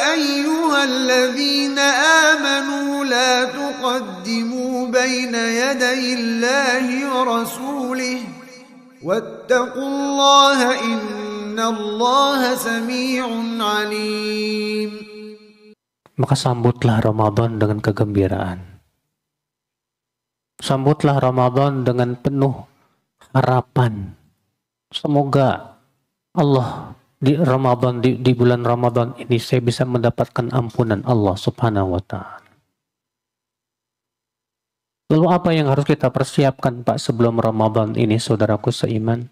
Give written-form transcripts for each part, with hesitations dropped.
أيها الذين آمنوا لا تقدموا بين يدي الله ورسوله واتقوا الله إن الله سميع عليم. Maka sambutlah Ramadan dengan kegembiraan. Sambutlah Ramadan dengan penuh harapan. Semoga Allah di bulan Ramadan ini saya bisa mendapatkan ampunan Allah Subhanahu wa taala. Lalu apa yang harus kita persiapkan Pak sebelum Ramadan ini, saudaraku seiman?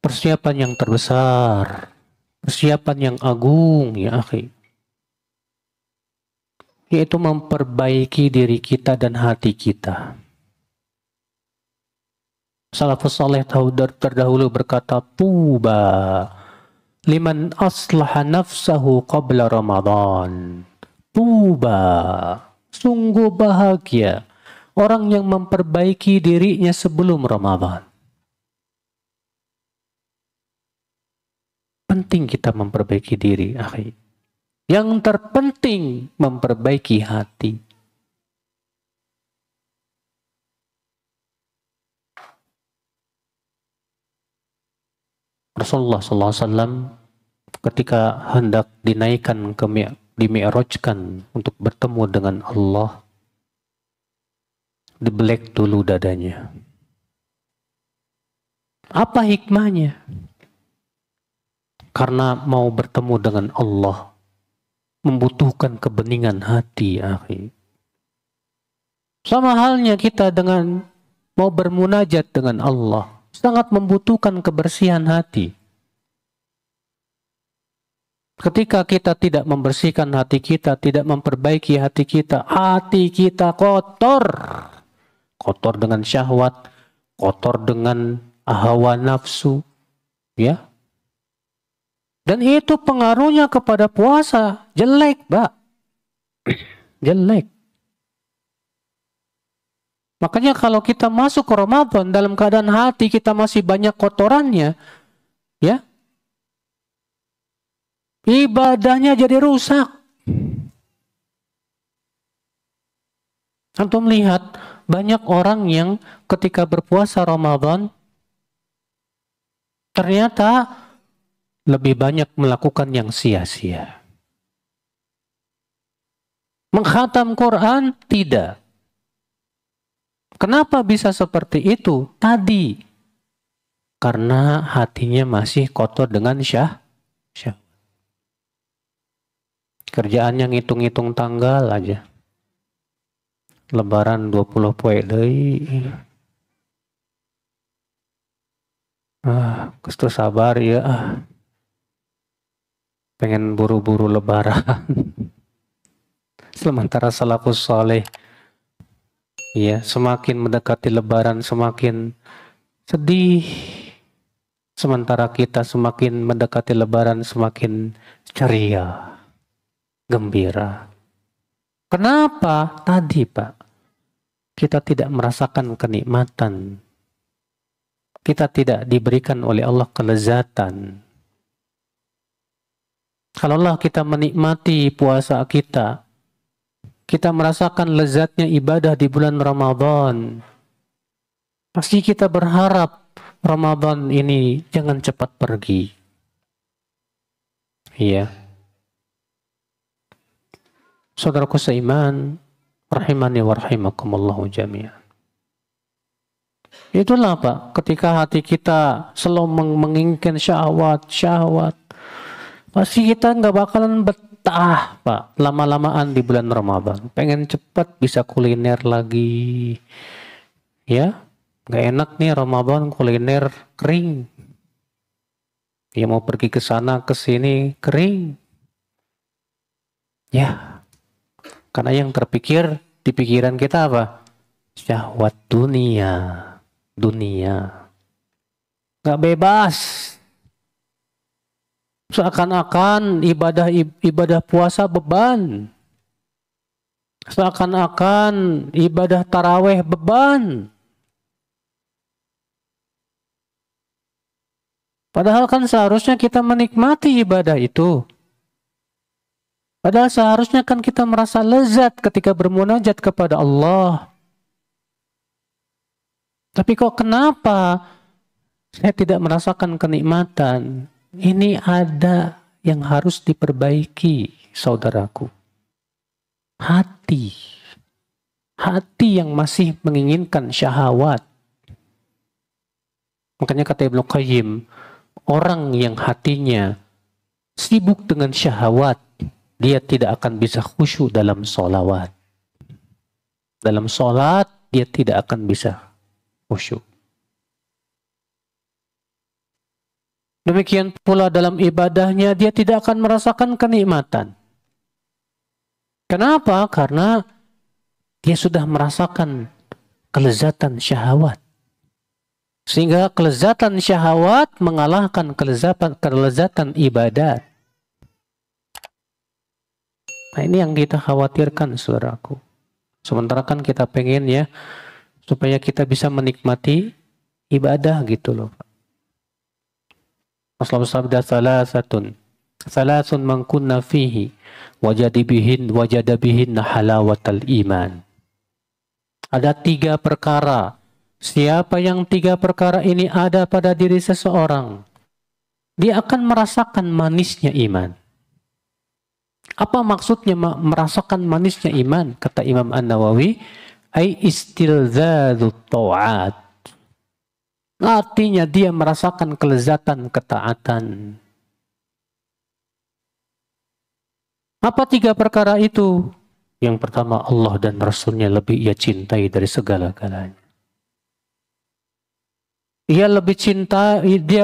Persiapan yang terbesar, persiapan yang agung ya akhi, yaitu memperbaiki diri kita dan hati kita. Salafus saleh terdahulu berkata, tuba liman aslaha nafsahu qabla Ramadan. Tuba, sungguh bahagia orang yang memperbaiki dirinya sebelum Ramadan. Penting kita memperbaiki diri, akhi. Yang terpenting memperbaiki hati. Rasulullah SAW ketika hendak dinaikkan dimi'rajkan untuk bertemu dengan Allah, dibelek dulu dadanya. Apa hikmahnya? Karena mau bertemu dengan Allah membutuhkan kebeningan hati, akhi. Sama halnya kita dengan mau bermunajat dengan Allah, sangat membutuhkan kebersihan hati. Ketika kita tidak membersihkan hati kita, tidak memperbaiki hati kita kotor. Kotor dengan syahwat, kotor dengan hawa nafsu, ya. Dan itu pengaruhnya kepada puasa. Jelek, Pak. Jelek. Makanya kalau kita masuk ke Ramadan dalam keadaan hati kita masih banyak kotorannya, ya, ibadahnya jadi rusak. Antum lihat banyak orang yang ketika berpuasa Ramadan ternyata lebih banyak melakukan yang sia-sia. Mengkhatam Quran tidak. Kenapa bisa seperti itu? Tadi karena hatinya masih kotor dengan syahwat. Kerjaannya ngitung-ngitung tanggal aja. Lebaran 20 poe deui. Geus teu sabar ya. Pengen buru-buru lebaran. Sementara salafus saleh, ya, semakin mendekati lebaran semakin sedih. Sementara kita semakin mendekati lebaran semakin ceria, gembira. Kenapa? Tadi, Pak, kita tidak merasakan kenikmatan. Kita tidak diberikan oleh Allah kelezatan. Kalaulah kita menikmati puasa kita, kita merasakan lezatnya ibadah di bulan Ramadan, pasti kita berharap Ramadan ini jangan cepat pergi. Iya. Saudaraku seiman, rahimani wa rahimakumullahu jami'an. Itulah Pak, ketika hati kita selalu menginginkan syahwat, pasti kita nggak bakalan betah, Pak, lama-lamaan di bulan Ramadan. Pengen cepat bisa kuliner lagi. Ya, nggak enak nih Ramadan kuliner kering. Ya mau pergi ke sana ke sini kering. Ya, karena yang terpikir di pikiran kita apa? Syahwat dunia. Nggak bebas. Seakan-akan ibadah puasa beban. Seakan-akan ibadah taraweh beban. Padahal kan seharusnya kita menikmati ibadah itu. Padahal seharusnya kan kita merasa lezat ketika bermunajat kepada Allah. Tapi kok kenapa saya tidak merasakan kenikmatan? Ini ada yang harus diperbaiki, saudaraku. Hati. Hati yang masih menginginkan syahwat. Makanya kata Ibnu Qayyim, orang yang hatinya sibuk dengan syahwat, dia tidak akan bisa khusyuk dalam sholawat. Dalam sholat, dia tidak akan bisa khusyuk. Demikian pula dalam ibadahnya, dia tidak akan merasakan kenikmatan. Kenapa? Karena dia sudah merasakan kelezatan syahwat. Sehingga kelezatan syahwat mengalahkan kelezatan ibadat. Nah, ini yang kita khawatirkan, saudaraku. Sementara kan kita pengen ya, supaya kita bisa menikmati ibadah gitu loh. Rasulullah sabda salasun man kunna fihi wajada bihin halawatal iman. Ada 3 perkara. Siapa yang 3 perkara ini ada pada diri seseorang, dia akan merasakan manisnya iman. Apa maksudnya merasakan manisnya iman? Kata Imam An-Nawawi, ai istilzadzut ta'at. Artinya dia merasakan kelezatan ketaatan. Apa 3 perkara itu? Yang pertama, Allah dan Rasulnya lebih ia cintai dari segala-galanya. Dia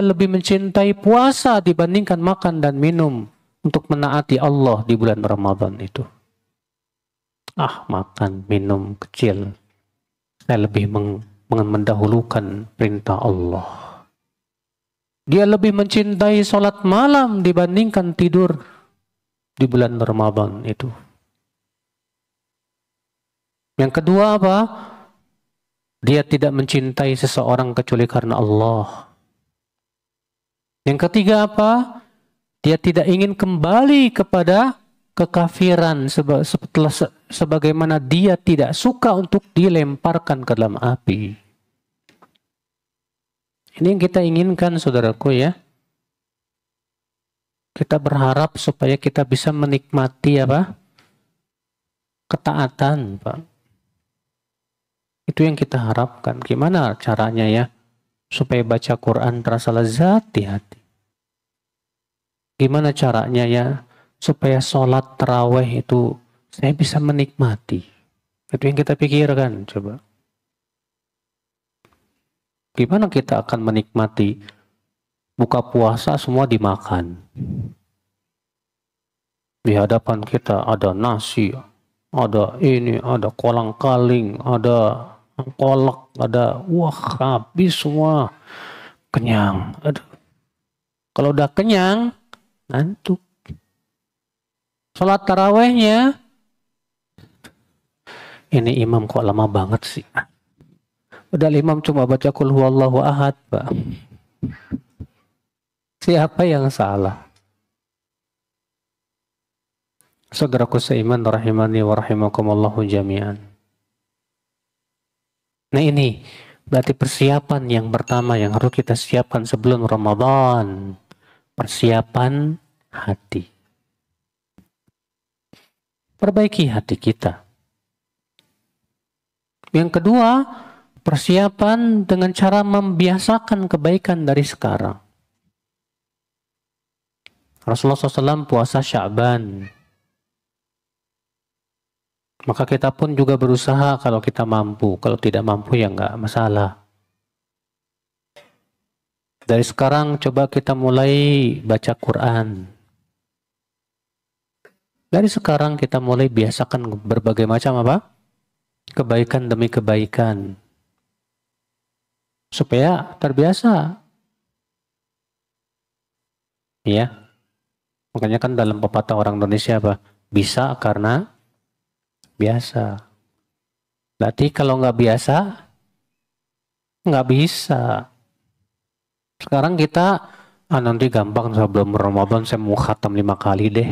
lebih mencintai puasa dibandingkan makan dan minum untuk menaati Allah di bulan Ramadan itu. Makan, minum kecil. Saya lebih mendahulukan perintah Allah. Dia lebih mencintai sholat malam dibandingkan tidur di bulan Ramadan itu. Yang kedua apa? Dia tidak mencintai seseorang kecuali karena Allah. Yang ketiga apa? Dia tidak ingin kembali kepada kekafiran sebagaimana dia tidak suka untuk dilemparkan ke dalam api. Ini yang kita inginkan, saudaraku ya. Kita berharap supaya kita bisa menikmati apa? Ketaatan, Pak. Itu yang kita harapkan. Gimana caranya ya? Supaya baca Quran terasa lezat di hati. Gimana caranya ya? Supaya sholat tarawih itu saya bisa menikmati. Itu yang kita pikirkan, coba. Gimana kita akan menikmati buka puasa semua dimakan? Di hadapan kita ada nasi, ada ini, ada kolang-kaling, ada kolak, ada habis semua. Kenyang. Aduh. Kalau udah kenyang, ngantuk. Sholat tarawehnya, ini imam kok lama banget sih. Udah imam cuma baca qul huwallahu ahad, Pak. Siapa yang salah? Saudaraku seiman rahimani wa rahimakumullahu jami'an. Nah ini berarti persiapan yang pertama yang harus kita siapkan sebelum Ramadan. Persiapan hati. Perbaiki hati kita. Yang kedua, persiapan dengan cara membiasakan kebaikan dari sekarang. Rasulullah SAW puasa Sya'ban. Maka kita pun juga berusaha kalau kita mampu. Kalau tidak mampu ya enggak masalah. Dari sekarang coba kita mulai baca Quran. Dari sekarang kita mulai biasakan berbagai macam apa? Kebaikan demi kebaikan. Supaya terbiasa. Ya. Makanya kan dalam pepatah orang Indonesia apa? Bisa karena biasa. Berarti kalau nggak biasa, nggak bisa. Sekarang kita Nanti gampang sebelum Ramadan saya mau khatam 5 kali deh.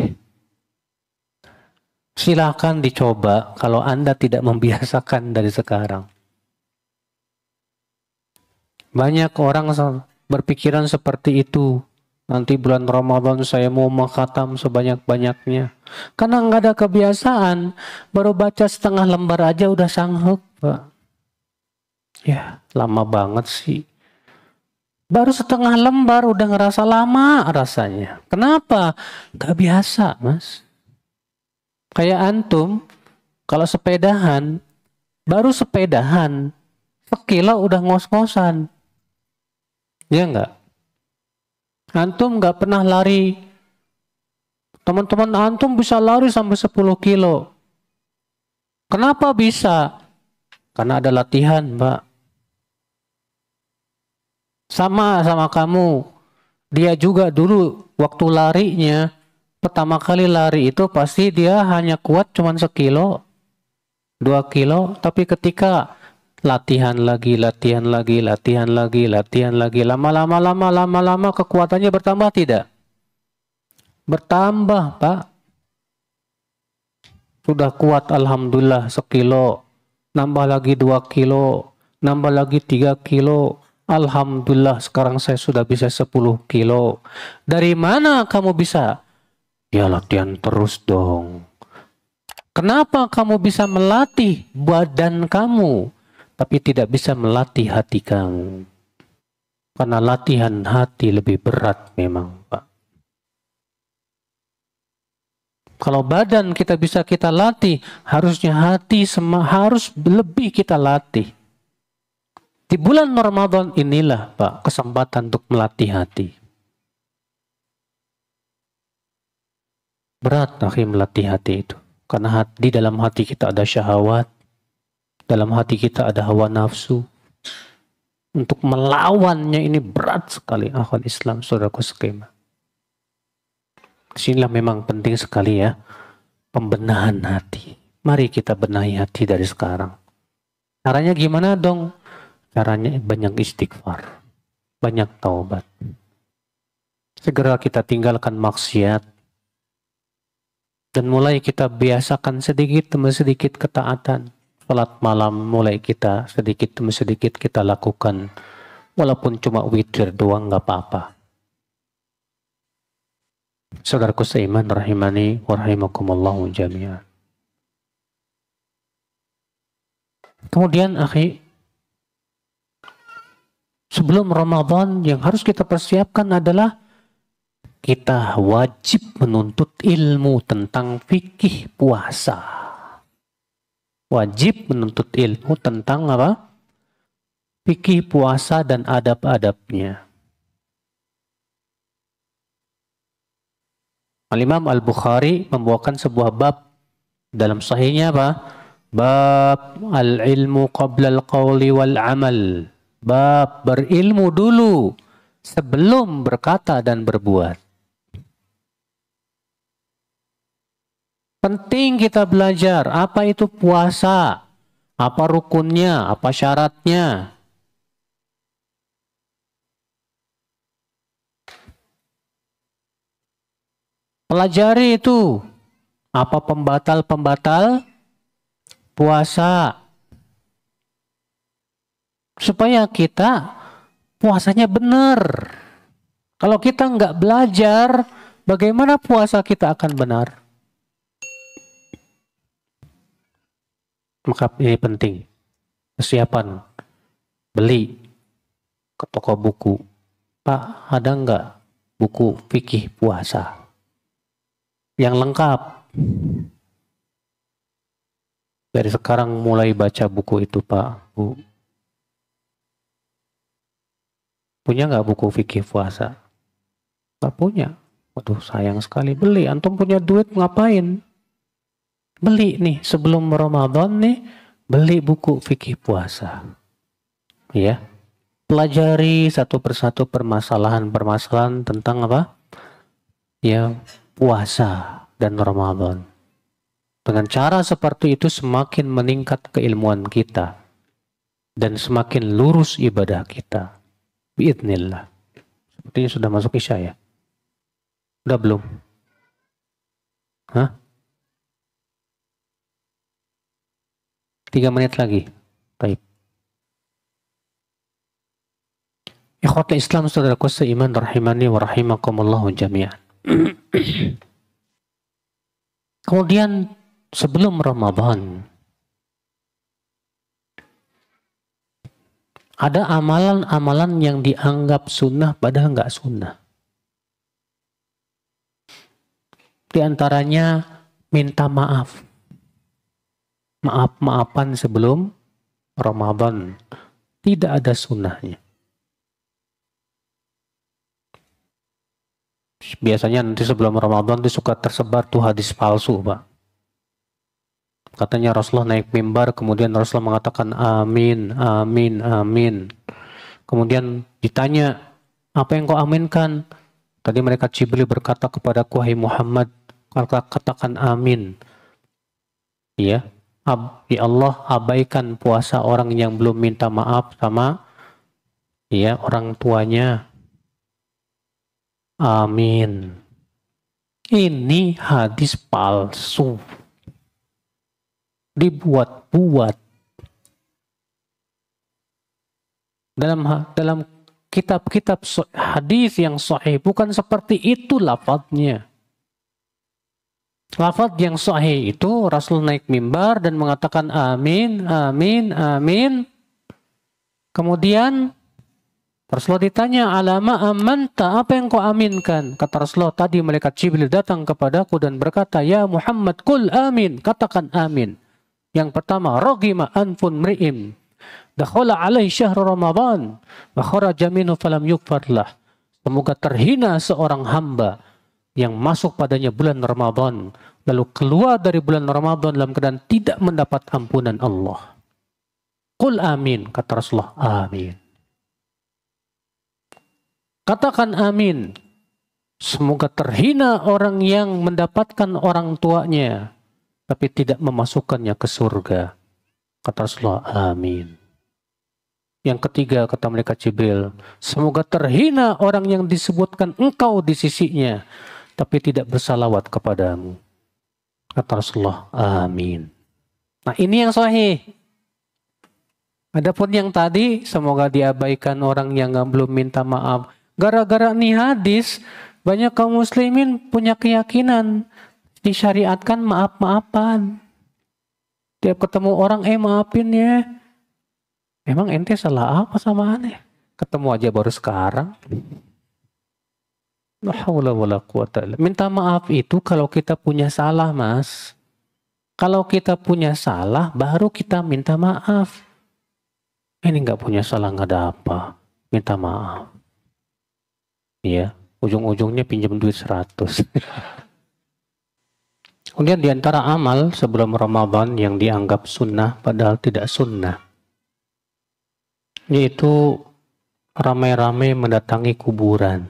Silakan dicoba kalau Anda tidak membiasakan dari sekarang. Banyak orang berpikiran seperti itu. Nanti bulan Ramadan saya mau mengkhatam sebanyak-banyaknya. Karena nggak ada kebiasaan, baru baca setengah lembar aja udah sanggup, Pak. Ya, lama banget sih. Baru setengah lembar udah ngerasa lama rasanya. Kenapa? Gak biasa, Mas. Kayak antum, kalau sepedahan, baru sepedahan, sekilo udah ngos-ngosan. Ya enggak? Antum nggak pernah lari. Teman-teman antum bisa lari sampai 10 kilo. Kenapa bisa? Karena ada latihan, Mbak. Sama kamu. Dia juga dulu waktu larinya, pertama kali lari itu pasti dia hanya kuat cuman 1 kilo, 2 kilo. Tapi ketika latihan lagi, lama-lama kekuatannya bertambah tidak? Bertambah, Pak. Sudah kuat alhamdulillah 1 kilo, nambah lagi 2 kilo, nambah lagi 3 kilo. Alhamdulillah sekarang saya sudah bisa 10 kilo. Dari mana kamu bisa? Ya latihan terus dong. Kenapa kamu bisa melatih badan kamu tapi tidak bisa melatih hati kamu? Karena latihan hati lebih berat memang, Pak. Kalau badan kita bisa kita latih, harusnya hati harus lebih kita latih. Di bulan Ramadan inilah, Pak, kesempatan untuk melatih hati. Berat, melatih hati itu. Karena di dalam hati kita ada syahwat. Dalam hati kita ada hawa nafsu. Untuk melawannya ini berat sekali, akhwat Islam, saudaraku sekalian. Disinilah memang penting sekali ya, pembenahan hati. Mari kita benahi hati dari sekarang. Caranya gimana dong? Caranya banyak istighfar, banyak taubat. Segera kita tinggalkan maksiat. Dan mulai kita biasakan sedikit demi sedikit ketaatan. Salat malam mulai kita sedikit demi sedikit kita lakukan. Walaupun cuma witir doang gak apa-apa. Saudaraku seiman rahimani wa rahimakumullahu jami'an. Kemudian akhi, sebelum Ramadan yang harus kita persiapkan adalah kita wajib menuntut ilmu tentang fikih puasa. Wajib menuntut ilmu tentang apa? Fikih puasa dan adab-adabnya. Al-Imam Al-Bukhari membawakan sebuah bab dalam sahihnya apa? Bab al-ilmu qabla al-qawli wal-amal. Bab berilmu dulu sebelum berkata dan berbuat. Penting kita belajar apa itu puasa, apa rukunnya, apa syaratnya. Pelajari itu apa pembatal-pembatal puasa. Supaya kita puasanya benar. Kalau kita nggak belajar, bagaimana puasa kita akan benar? Maka ini penting. Kesiapan. Beli ke toko buku. Pak, ada nggak buku fikih puasa yang lengkap? Dari sekarang mulai baca buku itu, Pak, Bu. Punya nggak buku fikih puasa? Nggak punya. Waduh, sayang sekali. Beli. Antum punya duit ngapain? Beli nih sebelum Ramadan nih, beli buku fikih puasa. Ya. Pelajari satu persatu permasalahan-permasalahan tentang apa? Ya, puasa dan Ramadan. Dengan cara seperti itu semakin meningkat keilmuan kita dan semakin lurus ibadah kita. Biidznillah. Sepertinya sudah masuk Isya ya. Udah belum? Hah? 3 menit lagi. Baik. Ikhwatul Islam, saudaraku seiman, rahimani wa rahimakumullahu jami'an. Kemudian sebelum Ramadan ada amalan-amalan yang dianggap sunnah padahal nggak sunnah. Di antaranya minta maaf. Maaf-maafan sebelum Ramadan. Tidak ada sunnahnya. Biasanya nanti sebelum Ramadan itu suka tersebar tuh hadis palsu, Pak. Katanya Rasulullah naik mimbar, kemudian Rasulullah mengatakan amin, amin, amin. Kemudian ditanya, apa yang kau aminkan? Tadi mereka Jibril berkata kepada wahai Muhammad, katakan amin. Ya, ya Allah, abaikan puasa orang yang belum minta maaf sama ya orang tuanya. Amin. Ini hadis palsu. Dibuat-buat. Dalam kitab-kitab hadis yang sahih bukan seperti itu lafadznya. Lafadz yang sahih itu Rasul naik mimbar dan mengatakan amin, amin, amin. Kemudian Rasulullah ditanya, alama amanta, apa yang kau aminkan? Kata Rasulullah, tadi malaikat Jibril datang kepadaku dan berkata, ya Muhammad, kul amin, katakan amin. Yang pertama, ragima anfun mri'im, dakhala alaihi syahr Ramadan, wa kharaja minhu falam yukfar lah. Semoga terhina seorang hamba yang masuk padanya bulan Ramadan, lalu keluar dari bulan Ramadan dalam keadaan tidak mendapat ampunan Allah. Qul amin, kata Rasulullah, amin. Katakan amin. Semoga terhina orang yang mendapatkan orang tuanya, tapi tidak memasukkannya ke surga. Kata Rasulullah, amin. Yang ketiga, kata malaikat Jibril, semoga terhina orang yang disebutkan engkau di sisinya, tapi tidak bersalawat kepadamu. Kata Rasulullah, amin. Nah, ini yang sahih. Adapun yang tadi, semoga diabaikan orang yang belum minta maaf. Gara-gara nih hadis, banyak kaum muslimin punya keyakinan disyariatkan maaf-maafan. Tiap ketemu orang, maafin ya. Emang ente salah apa sama aneh? Ketemu aja baru sekarang. La haula wala quwata illa billah. Minta maaf itu kalau kita punya salah, Mas. Kalau kita punya salah, baru kita minta maaf. Ini nggak punya salah, nggak ada apa. Minta maaf. Ya, ujung-ujungnya pinjam duit 100. Kemudian diantara amal sebelum Ramadan yang dianggap sunnah padahal tidak sunnah, yaitu ramai-ramai mendatangi kuburan.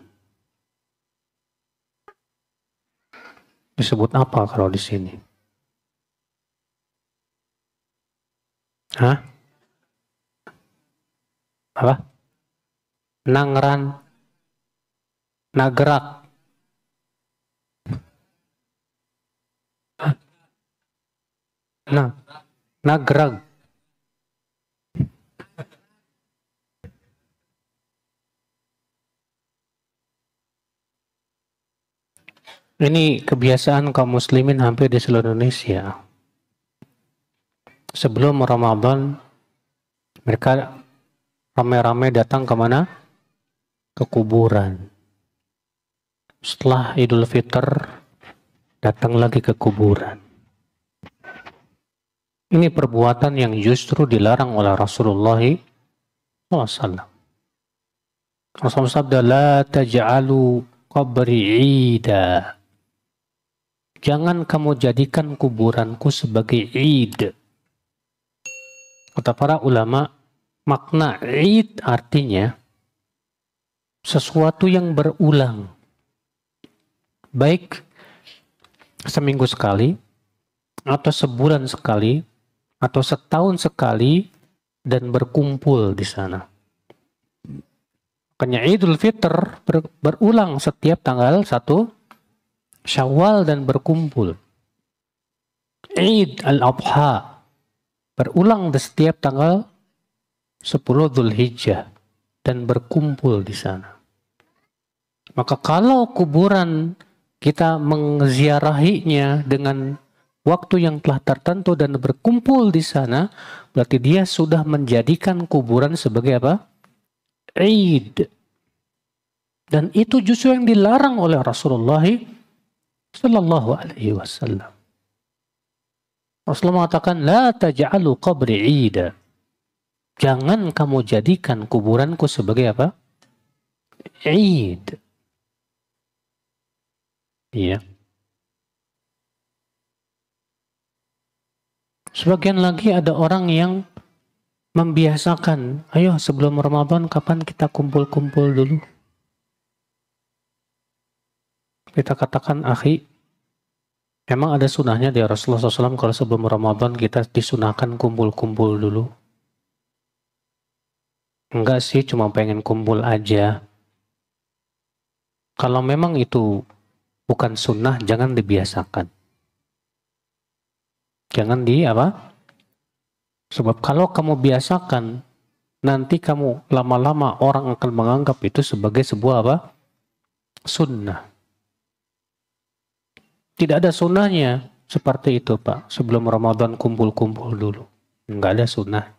Disebut apa kalau di sini? Hah? Apa? Nangran, nagrak. Nah, nagrag. Ini kebiasaan kaum muslimin hampir di seluruh Indonesia. Sebelum Ramadan, mereka ramai-ramai datang ke mana? Ke kuburan. Setelah Idul Fitr, datang lagi ke kuburan. Ini perbuatan yang justru dilarang oleh Rasulullah SAW. Rasulullah sabda, la taj'alu qabri 'ida. Jangan kamu jadikan kuburanku sebagai id. Kata para ulama, makna id artinya sesuatu yang berulang. Baik seminggu sekali, atau sebulan sekali, atau setahun sekali, dan berkumpul di sana. Makanya Idul Fitr berulang setiap tanggal 1 Syawal dan berkumpul. Id al-Adha berulang di setiap tanggal 10 Dzulhijjah dan berkumpul di sana. Maka kalau kuburan kita menziarahinya dengan waktu yang telah tertentu dan berkumpul di sana, berarti dia sudah menjadikan kuburan sebagai apa? Id. Dan itu justru yang dilarang oleh Rasulullah sallallahu alaihi wasallam. Rasulullah mengatakan, la taj'alu qabri 'ida. Jangan kamu jadikan kuburanku sebagai apa? Id. Iya. Sebagian lagi ada orang yang membiasakan, ayo sebelum Ramadan kapan kita kumpul-kumpul dulu. Kita katakan, akhi, emang ada sunahnya di Rasulullah SAW kalau sebelum Ramadan kita disunahkan kumpul-kumpul dulu? Enggak sih, cuma pengen kumpul aja. Kalau memang itu bukan sunnah, jangan dibiasakan. Jangan Sebab kalau kamu biasakan, nanti kamu lama-lama orang akan menganggap itu sebagai sebuah sunnah. Tidak ada sunnahnya seperti itu, Pak. Sebelum Ramadan kumpul-kumpul dulu. Enggak ada sunnah.